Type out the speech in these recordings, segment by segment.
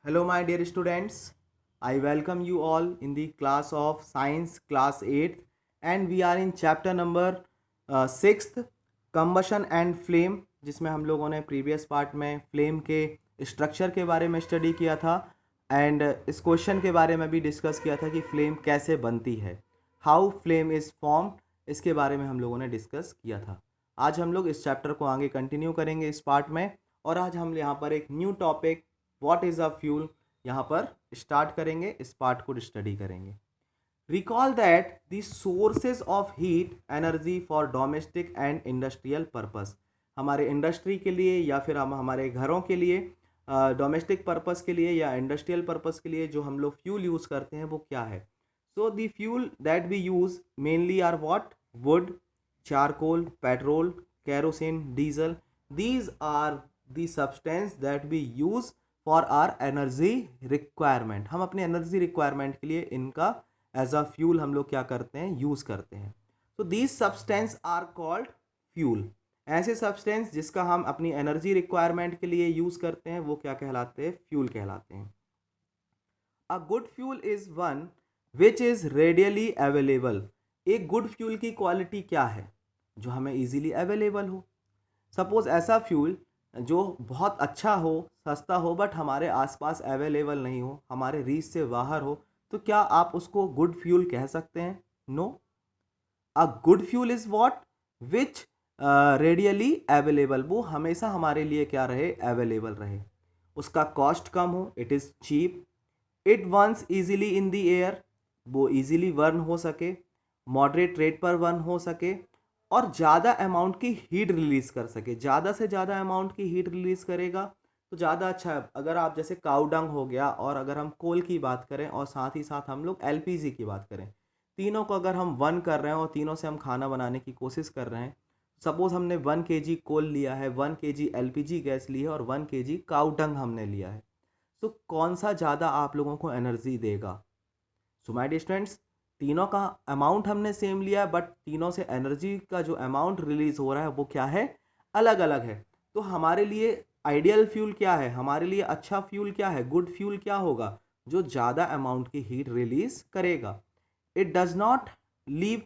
Hello, my dear students. I welcome you all in the class of Science, class 8th, and we are in chapter number 6th, Combustion and Flame, जिसमें हम लोगों ने previous part में flame के structure के बारे में study किया था एंड इस क्वेश्चन के बारे में भी डिस्कस किया था कि फ्लेम कैसे बनती है, हाउ फ्लेम इज़ फॉर्म, इसके बारे में हम लोगों ने डिस्कस किया था। आज हम लोग इस चैप्टर को आगे कंटिन्यू करेंगे इस पार्ट में, और आज हम यहाँ पर एक new topic what is a fuel यहाँ पर स्टार्ट करेंगे, इस पार्ट को स्टडी करेंगे। Recall that the sources of heat energy for domestic and industrial purpose, हमारे इंडस्ट्री के लिए या फिर हम हमारे घरों के लिए, डोमेस्टिक पर्पस के लिए या इंडस्ट्रियल पर्पस के लिए जो हम लोग फ्यूल यूज़ करते हैं वो क्या है। So the fuel that we use mainly are what, wood, charcoal, petrol, kerosene, diesel. These are the substance that we use for our energy requirement, हम अपने एनर्जी रिक्वायरमेंट के लिए इनका एज अ फ्यूल हम लोग क्या करते हैं, यूज़ करते हैं। तो these substance are called fuel. ऐसे सब्सटेंस जिसका हम अपनी एनर्जी रिक्वायरमेंट के लिए यूज़ करते हैं वो क्या कहलाते हैं, फ्यूल कहलाते हैं। अ good fuel is one which is radially available, एक गुड फ्यूल की क्वालिटी क्या है, जो हमें ईजिली अवेलेबल हो। सपोज़ ऐसा फ्यूल जो बहुत अच्छा हो, सस्ता हो, बट हमारे आसपास अवेलेबल नहीं हो, हमारे रीच से बाहर हो, तो क्या आप उसको गुड फ्यूल कह सकते हैं? No. A good fuel is what, which readily available, वो हमेशा हमारे लिए क्या रहे, अवेलेबल रहे, उसका कॉस्ट कम हो, it is cheap, it burns easily in the air, वो ईजिली बर्न हो सके, मॉडरेट रेट पर बर्न हो सके, और ज़्यादा अमाउंट की हीट रिलीज़ कर सके। ज़्यादा से ज़्यादा अमाउंट की हीट रिलीज़ करेगा तो ज़्यादा अच्छा है। अगर आप जैसे काउडंग हो गया, और अगर हम कोल की बात करें और साथ ही साथ हम लोग एलपीजी की बात करें, तीनों को अगर हम वन कर रहे हैं और तीनों से हम खाना बनाने की कोशिश कर रहे हैं, सपोज़ हमने 1 kg कोल लिया है, 1 kg एलपीजी गैस ली है और 1 kg काउडंग हमने लिया है, तो कौन सा ज़्यादा आप लोगों को एनर्जी देगा? सो माय डियर स्टूडेंट्स, तीनों का अमाउंट हमने सेम लिया है, बट तीनों से एनर्जी का जो अमाउंट रिलीज हो रहा है वो क्या है, अलग अलग है। तो हमारे लिए आइडियल फ्यूल क्या है, हमारे लिए अच्छा फ्यूल क्या है, गुड फ्यूल क्या होगा, जो ज़्यादा अमाउंट की हीट रिलीज करेगा। It does not leave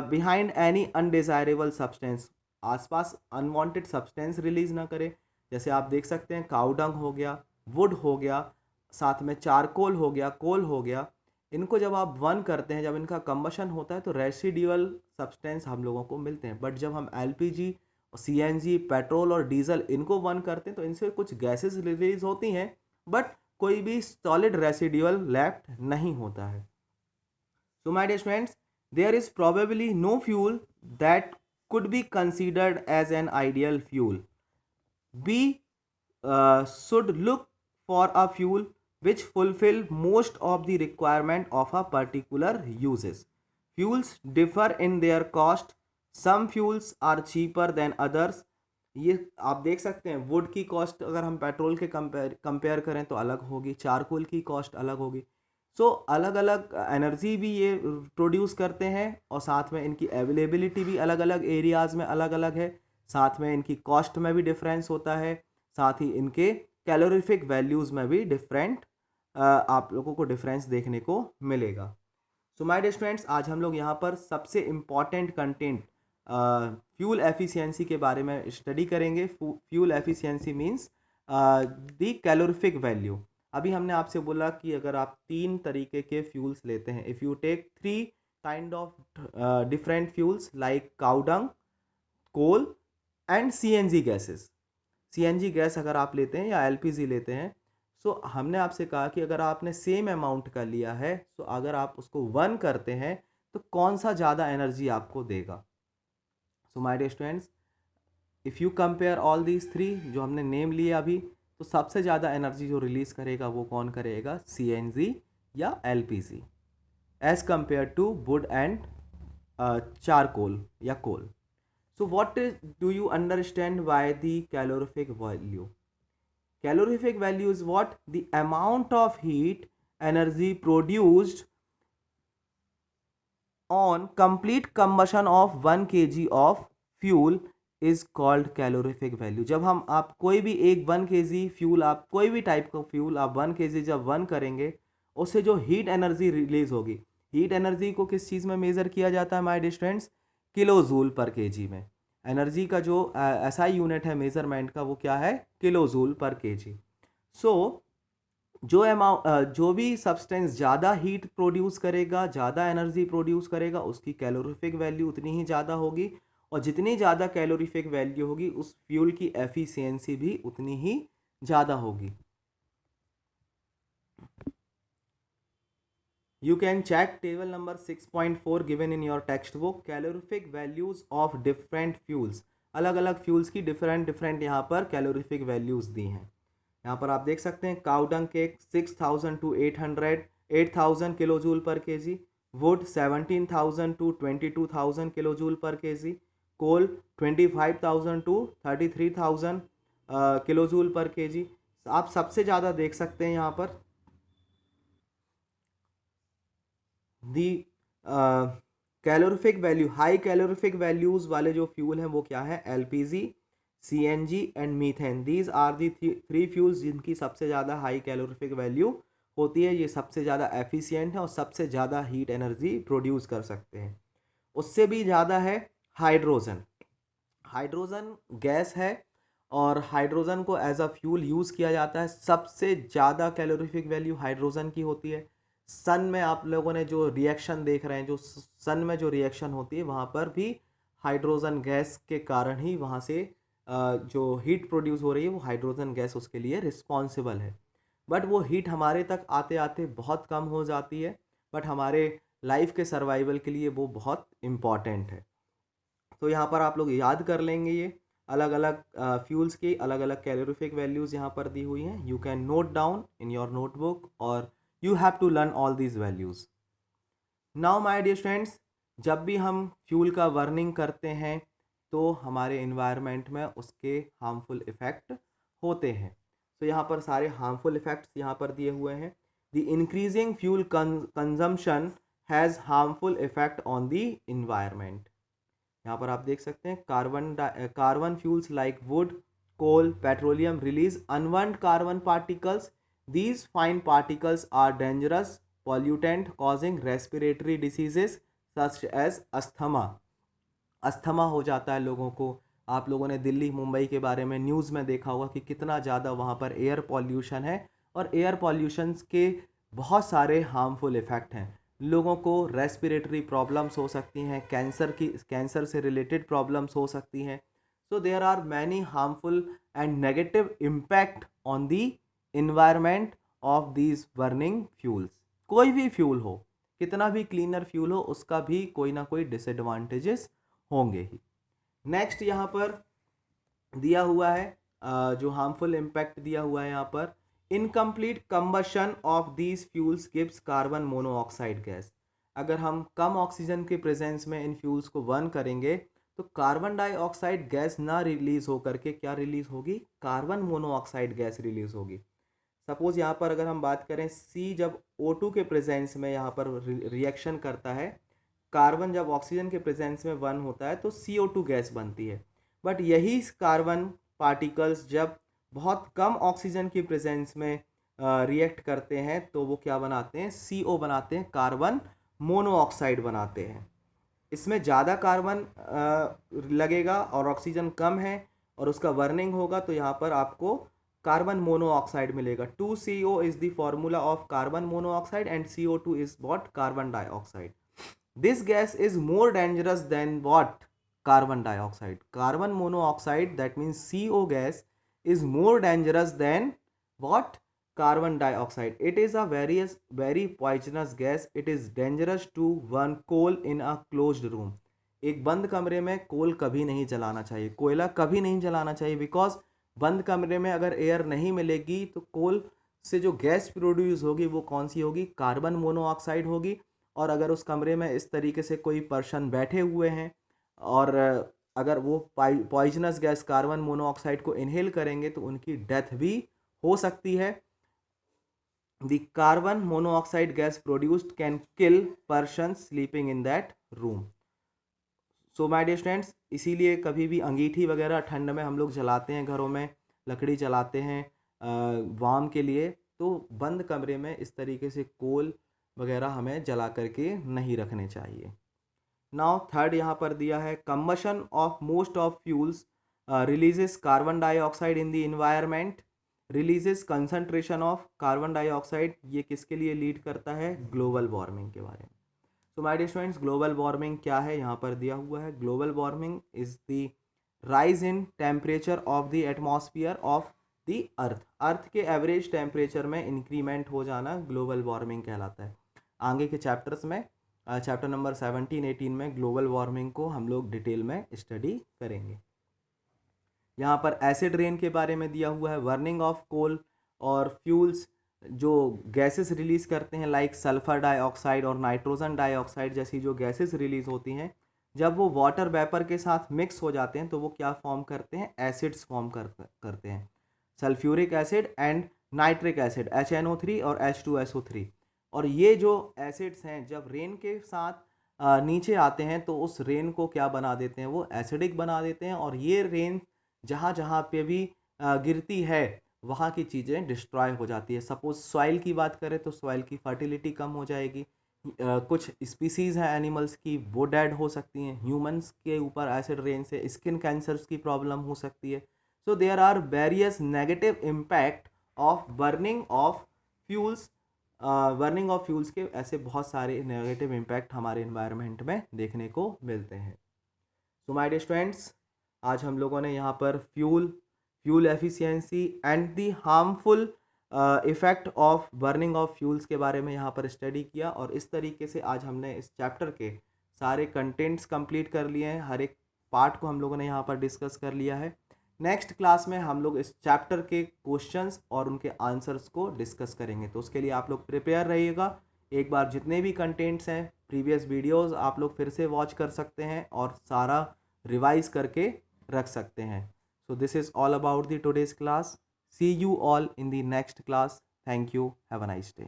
behind any undesirable substance, आसपास अनवांटेड सब्सटेंस रिलीज ना करे। जैसे आप देख सकते हैं काउडंग हो गया, वुड हो गया, साथ में चारकोल हो गया, कोल हो गया, इनको जब आप बर्न करते हैं, जब इनका कंबशन होता है तो रेसिडुअल सब्सटेंस हम लोगों को मिलते हैं। बट जब हम एलपीजी, सीएनजी, पेट्रोल और डीजल इनको बर्न करते हैं तो इनसे कुछ गैसेस रिलीज होती हैं, बट कोई भी सॉलिड रेसिडुअल लेफ्ट नहीं होता है। So my dear students, there is probably no fuel that could be considered as an ideal fuel. We should look for a fuel which fulfill most of the requirement of a particular uses. Fuels differ in their cost. Some fuels are cheaper than others. ये आप देख सकते हैं, would की cost अगर हम petrol के compare करें तो अलग होगी, चारकोल की कॉस्ट अलग होगी। सो अलग अलग एनर्जी भी ये प्रोड्यूस करते हैं, और साथ में इनकी अवेलेबिलिटी भी अलग अलग एरियाज़ में अलग अलग है, साथ में इनकी कॉस्ट में भी डिफरेंस होता है, साथ ही इनके कैलोरीफिक वैल्यूज़ में भी डिफरेंट आप लोगों को डिफरेंस देखने को मिलेगा। सो माय डियर स्टूडेंट्स, आज हम लोग यहाँ पर सबसे इम्पॉर्टेंट कंटेंट फ्यूल एफिशिएंसी के बारे में स्टडी करेंगे। Fuel efficiency means the calorific value. अभी हमने आपसे बोला कि अगर आप 3 तरीके के फ्यूल्स लेते हैं, if you take 3 kind of different fuels like cow dung, coal and CNG gases, CNG gas अगर आप लेते हैं या एलपीजी लेते हैं, सो हमने आपसे कहा कि अगर आपने सेम अमाउंट का लिया है, सो अगर आप उसको वन करते हैं तो कौन सा ज़्यादा एनर्जी आपको देगा। So my dear students, if you compare all these 3 जो हमने नेम लिए अभी, तो सबसे ज़्यादा एनर्जी जो रिलीज़ करेगा वो कौन करेगा, सीएनजी या LPG, as compare to wood and charcoal या coal. So do you understand by the calorific value? Calorific value is what? The amount of heat energy produced on complete combustion of 1 kg of fuel is called calorific value. जब हम आप कोई भी एक 1 kg fuel, आप कोई भी type का फ्यूल आप 1 kg जब बर्न करेंगे, उससे जो हीट एनर्जी रिलीज होगी, हीट एनर्जी को किस चीज़ में मेज़र किया जाता है my dear students? Kilo joule पर केजी में। एनर्जी का जो एसआई यूनिट है मेजरमेंट का, वो क्या है? किलो जूल पर केजी। सो जो भी सब्सटेंस ज़्यादा हीट प्रोड्यूस करेगा, ज़्यादा एनर्जी प्रोड्यूस करेगा, उसकी कैलोरीफिक वैल्यू उतनी ही ज़्यादा होगी, और जितनी ज़्यादा कैलोरीफिक वैल्यू होगी उस फ्यूल की एफिशिएंसी भी उतनी ही ज़्यादा होगी। You can check table number 6.4 given in your textbook, calorific values of different fuels। अलग अलग फ्यूल्स की डिफरेंट यहाँ पर कैलोरीफिक वैल्यूज दी हैं। यहाँ पर आप देख सकते हैं cow dung cake 6000 to 8000 kilo joule पर kg, wood 17000 to 22000 kilo joule पर kg, coal 25000 to 33000 kilo joule पर केजी। आप सबसे ज़्यादा देख सकते हैं यहाँ पर the calorific value, high calorific values वाले जो फ्यूल हैं वो क्या है? LPG, CNG and methane. These are the 3 fuels जिनकी सबसे ज़्यादा हाई कैलोरीफिक वैल्यू होती है। ये सबसे ज़्यादा एफिशिएंट है और सबसे ज़्यादा हीट एनर्जी प्रोड्यूस कर सकते हैं। उससे भी ज़्यादा है हाइड्रोजन। हाइड्रोजन गैस है और हाइड्रोजन को एज अ फ्यूल यूज़ किया जाता है। सबसे ज़्यादा कैलोरीफिक वैल्यू हाइड्रोजन की होती है। सन में आप लोगों ने जो रिएक्शन देख रहे हैं, जो सन में जो रिएक्शन होती है, वहाँ पर भी हाइड्रोजन गैस के कारण ही वहाँ से जो हीट प्रोड्यूस हो रही है वो हाइड्रोजन गैस उसके लिए रिस्पॉन्सिबल है। बट वो हीट हमारे तक आते आते बहुत कम हो जाती है, बट हमारे लाइफ के सर्वाइवल के लिए वो बहुत इम्पॉर्टेंट है। तो यहाँ पर आप लोग याद कर लेंगे, ये अलग अलग फ्यूल्स की अलग अलग कैलोरीफिक वैल्यूज़ यहाँ पर दी हुई हैं। You can note down in your notebook और you have to learn all these values. Now my dear students, जब भी हम फ्यूल का बर्निंग करते हैं तो हमारे इन्वायरमेंट में उसके हार्मफुल इफ़ेक्ट होते हैं। तो यहाँ पर सारे हार्मफुल इफ़ेक्ट्स यहाँ पर दिए हुए हैं। The increasing fuel consumption has harmful effect on the environment. यहाँ पर आप देख सकते हैं carbon fuels like wood, coal, petroleum release unwanted carbon particles. These fine particles are dangerous pollutant causing respiratory diseases such as asthma। Asthma हो जाता है लोगों को। आप लोगों ने दिल्ली मुंबई के बारे में न्यूज़ में देखा होगा कि कितना ज़्यादा वहाँ पर एयर पॉल्यूशन है, और एयर पॉल्यूशन के बहुत सारे हार्मफुल इफ़ेक्ट हैं। लोगों को रेस्पिरेटरी प्रॉब्लम्स हो सकती हैं, कैंसर से रिलेटेड प्रॉब्लम्स हो सकती हैं। So there are many harmful and negative impact on the environment of these burning fuels. कोई भी फ्यूल हो, कितना भी क्लीनर फ्यूल हो, उसका भी कोई ना कोई डिसएडवांटेजेस होंगे ही। नेक्स्ट यहाँ पर दिया हुआ है जो हार्मफुल इम्पैक्ट दिया हुआ है यहाँ पर, incomplete combustion of these fuels gives carbon monoxide gas. अगर हम कम ऑक्सीजन के प्रेजेंस में इन फ्यूल्स को बर्न करेंगे तो कार्बन डाइऑक्साइड गैस ना रिलीज होकर के क्या रिलीज होगी? कार्बन मोनोऑक्साइड गैस रिलीज होगी। सपोज यहाँ पर अगर हम बात करें, सी जब O2 के प्रेजेंस में यहाँ पर रिएक्शन करता है, कार्बन जब ऑक्सीजन के प्रेजेंस में बर्न होता है तो CO2 गैस बनती है। बट यही कार्बन पार्टिकल्स जब बहुत कम ऑक्सीजन की प्रेजेंस में रिएक्ट करते हैं तो वो क्या बनाते हैं? CO बनाते हैं, कार्बन मोनोऑक्साइड बनाते हैं। इसमें ज़्यादा कार्बन लगेगा और ऑक्सीजन कम है और उसका बर्निंग होगा तो यहाँ पर आपको कार्बन मोनोऑक्साइड मिलेगा। 2CO is the formula of carbon monoxide and CO2 is what? Carbon dioxide. This gas is more dangerous than what? Carbon dioxide. Carbon monoxide, that means CO gas, is more dangerous than what? Carbon dioxide. It is a very poisonous gas. It is dangerous to burn coal in a closed room. एक बंद कमरे में कोल कभी नहीं जलाना चाहिए, कोयला कभी नहीं जलाना चाहिए, बिकॉज बंद कमरे में अगर एयर नहीं मिलेगी तो कोल से जो गैस प्रोड्यूस होगी वो कौन सी होगी? कार्बन मोनोऑक्साइड होगी। और अगर उस कमरे में इस तरीके से कोई पर्सन बैठे हुए हैं और अगर वो पॉइजनस गैस कार्बन मोनोऑक्साइड को इनहेल करेंगे तो उनकी डेथ भी हो सकती है। The carbon monoxide gas produced can kill person sleeping in that room. So my dear students, इसीलिए कभी भी अंगीठी वगैरह ठंड में हम लोग जलाते हैं, घरों में लकड़ी जलाते हैं वार्म के लिए, तो बंद कमरे में इस तरीके से कोल वगैरह हमें जला करके नहीं रखने चाहिए। नाउ थर्ड यहाँ पर दिया है, combustion of most of fuels releases carbon dioxide in the environment, releases concentration of carbon dioxide. ये किसके लिए लीड करता है? ग्लोबल वार्मिंग के बारे में। तो my dear students, global warming क्या है यहाँ पर दिया हुआ है। Global warming is the rise in temperature of the atmosphere of the earth के एवरेज टेम्परेचर में इंक्रीमेंट हो जाना ग्लोबल वार्मिंग कहलाता है। आगे के चैप्टर्स में चैप्टर नंबर 17-18 में ग्लोबल वार्मिंग को हम लोग डिटेल में स्टडी करेंगे। यहाँ पर एसिड रेन के बारे में दिया हुआ है, बर्निंग ऑफ कोल और फ्यूल्स जो गैसेस रिलीज़ करते हैं लाइक सल्फ़र डाइऑक्साइड और नाइट्रोजन डाइऑक्साइड जैसी जो गैसेस रिलीज़ होती हैं, जब वो वाटर वेपर के साथ मिक्स हो जाते हैं तो वो क्या फॉर्म करते हैं? एसिड्स फॉर्म करते हैं, sulphuric acid and nitric acid HNO3 और H2SO3। और ये जो एसिड्स हैं जब रेन के साथ नीचे आते हैं तो उस रेन को क्या बना देते हैं? वो एसिडिक बना देते हैं। और ये रेन जहाँ जहाँ पे भी गिरती है वहाँ की चीज़ें डिस्ट्रॉय हो जाती है। सपोज सॉइल की बात करें तो सॉइल की फर्टिलिटी कम हो जाएगी, कुछ स्पीसीज़ हैं एनिमल्स की वो डेड हो सकती हैं, ह्यूमंस के ऊपर एसिड रेन से स्किन कैंसर्स की प्रॉब्लम हो सकती है। So there are various negative impact of burning of fuels. Burning of fuels के ऐसे बहुत सारे नेगेटिव इम्पैक्ट हमारे इन्वायरमेंट में देखने को मिलते हैं। सो माय डियर स्टूडेंट्स, आज हम लोगों ने यहाँ पर fuel efficiency and the harmful effect of burning of fuels के बारे में यहाँ पर स्टडी किया। और इस तरीके से आज हमने इस चैप्टर के सारे कंटेंट्स कंप्लीट कर लिए हैं, हर एक पार्ट को हम लोगों ने यहाँ पर डिस्कस कर लिया है। नेक्स्ट क्लास में हम लोग इस चैप्टर के क्वेश्चंस और उनके आंसर्स को डिस्कस करेंगे, तो उसके लिए आप लोग प्रिपेयर रहिएगा। एक बार जितने भी कंटेंट्स हैं प्रीवियस वीडियोस आप लोग फिर से वॉच कर सकते हैं और सारा रिवाइज करके रख सकते हैं। So this is all about the today's class. See you all in the next class. Thank you, have a nice day.